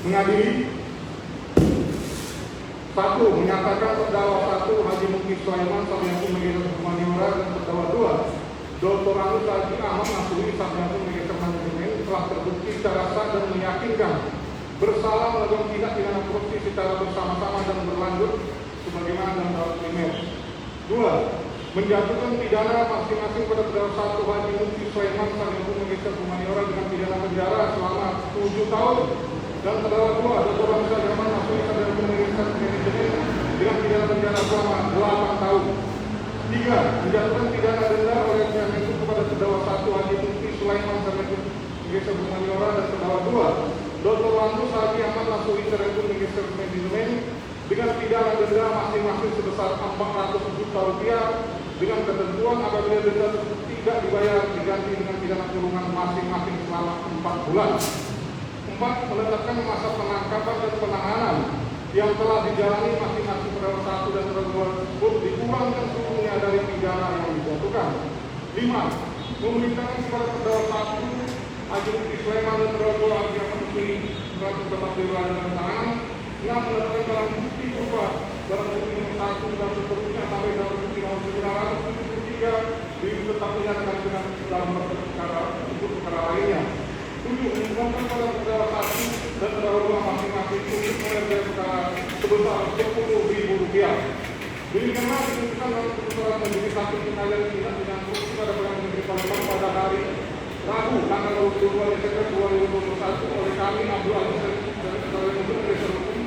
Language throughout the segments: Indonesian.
mengadili. 1. Menyatakan terdakwa 1 Haji Mukti Sulaiman Sarjana Manajemen Humaniora dan terdakwa 2 Dr. Anus Haji Ahmad Nasrulli Sarjana Manajemen Manajemen telah terbukti secara sah dan meyakinkan bersalah melakukan tindak pidana korupsi secara bersama-sama dan berlanjut sebagaimana dalam primer. 2. Menjatuhkan pidana masing-masing pada terdakwa 1 Haji Mukti Sulaiman Sarjana Manajemen Humaniora dengan pidana penjara selama 7 tahun dan terdakwa 2 Dr. Anus Haji Ahmad Nasrulli Sarjana Manajemen dengan pidana penjara selama 8 tahun. 3. Menjatuhkan pidana denda oleh pihak itu kepada terdakwa 1 Haji Mukti Sulaiman Sarjana Manajemen Humaniora dan terdakwa 2 Dr. Anus Haji Ahmad Nasrulli Sarjana Manajemen dengan pidana denda masing-masing sebesar 400 juta rupiah dengan ketentuan apabila denda tersebut tidak dibayar diganti dengan pidana kurungan masing-masing selama 4 bulan. 4. Menetapkan masa penangkapan dan penahanan yang telah dijalani masing-masing terdakwa 1 dan terdakwa 2 tersebut dikurangkan seluruhnya dari pidana yang dijatuhkan. 5. Memerintahkan kepada terdakwa 1 Haji Mukti Sulaiman dan terdakwa 2 Haji Ahmad Nasrulli untuk tetap diberi dengan tahanan. 6. Menetapkan barang bukti berupa barang bukti nomor 1 dan seterusnya sampai barang bukti nomor 973 ditetapkan dengan dalam perkara untuk perkara lainnya. 7. Menetapkan pada terdakwa 1 dan terdakwa 2 masing-masing untuk membayar perkara sebesar Rp10.000. Demikianlah keputusan dalam keputusan majelis hakim pengadilan tindak pidana korupsi pada Pengadilan Negeri Palembang pada hari Rabu tanggal 22 Desember 2021 oleh kami Abdul Aziz dari Ketua Majelis Hukum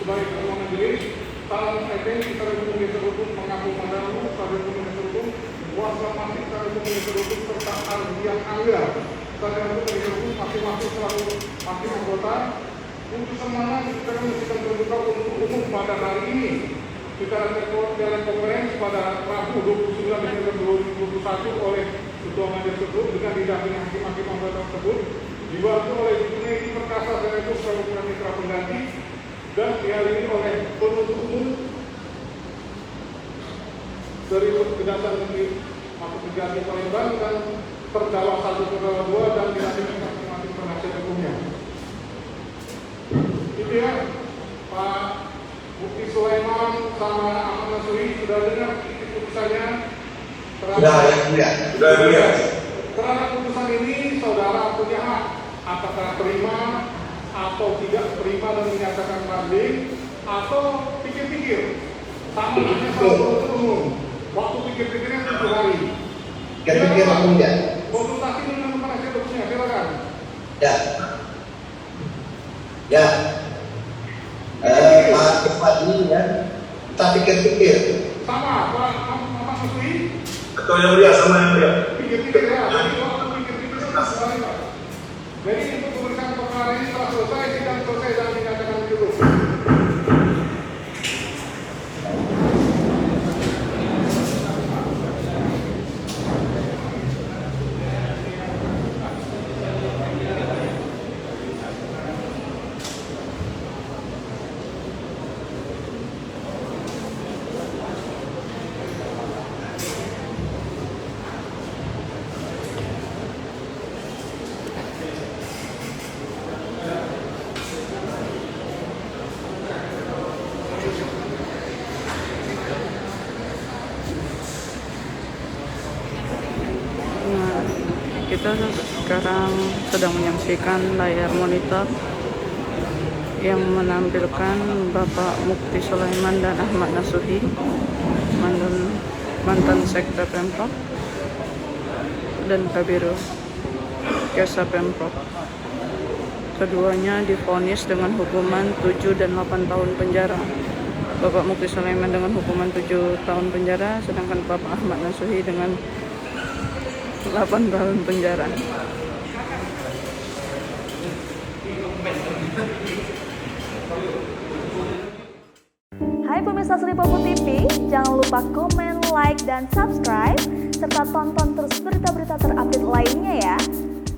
sebagai Ketua Majelis, Salam Effendi Ketua Majelis Hukum, Pengaku Mandaru Ketua Majelis Hukum, Kuasa Masih Ketua Majelis Hukum serta Ardian Angga Ketua Majelis Hukum masing-masing selaku hakim anggota. Putusan mana kita menyaksikan terbuka untuk umum pada hari ini secara telekonferensi pada Rabu 29 Desember 2021 oleh Ketua Majelis Hukum dengan didampingi hakim-hakim anggota tersebut dibantu oleh Junedi Perkasa Senetus Selaku Mitra Pengganti dan dihadiri oleh penuntut umum dari Kejaksaan Negeri Kejati Palembang dan terdakwa 1 terdakwa 2 dan dihadiri masing-masing penasihat hukumnya. Itu ya Pak Mukti Sulaiman sama Ahmad Nasrulli sudah dengar putusannya? Sudah. Terhadap putusan ini saudara punya hak apakah terima atau tidak terima dan menyatakan banding atau pikir-pikir. Sama hanya penuntut umum. Waktu pikir-pikirnya 7 hari. Pikir atau tidak? Konsultasi dengan penasihat hukumnya, silakan. Ya. Pak ini ya, kita pikir-pikir. Sama, Pak Nasrulli. Atau yang mulia sama yang mulia. Pikir-pikir ya, jadi waktu pikir-pikir itu sekali Pak. Jadi untuk pemeriksaan perkara ini telah selesai, sidang selesai dan dinyatakan ditutup. Kita sekarang sedang menyaksikan layar monitor yang menampilkan Bapak Mukti Sulaiman dan Ahmad Nasrulli, mantan Sekda Pemprov dan Kabiro Jasa Pemprov. Keduanya divonis dengan hukuman 7 dan 8 tahun penjara. Bapak Mukti Sulaiman dengan hukuman 7 tahun penjara, sedangkan Bapak Ahmad Nasrulli dengan 8 tahun penjara. Hai pemirsa Sri Popo TV, jangan lupa komen, like, dan subscribe serta tonton terus berita-berita terupdate lainnya ya.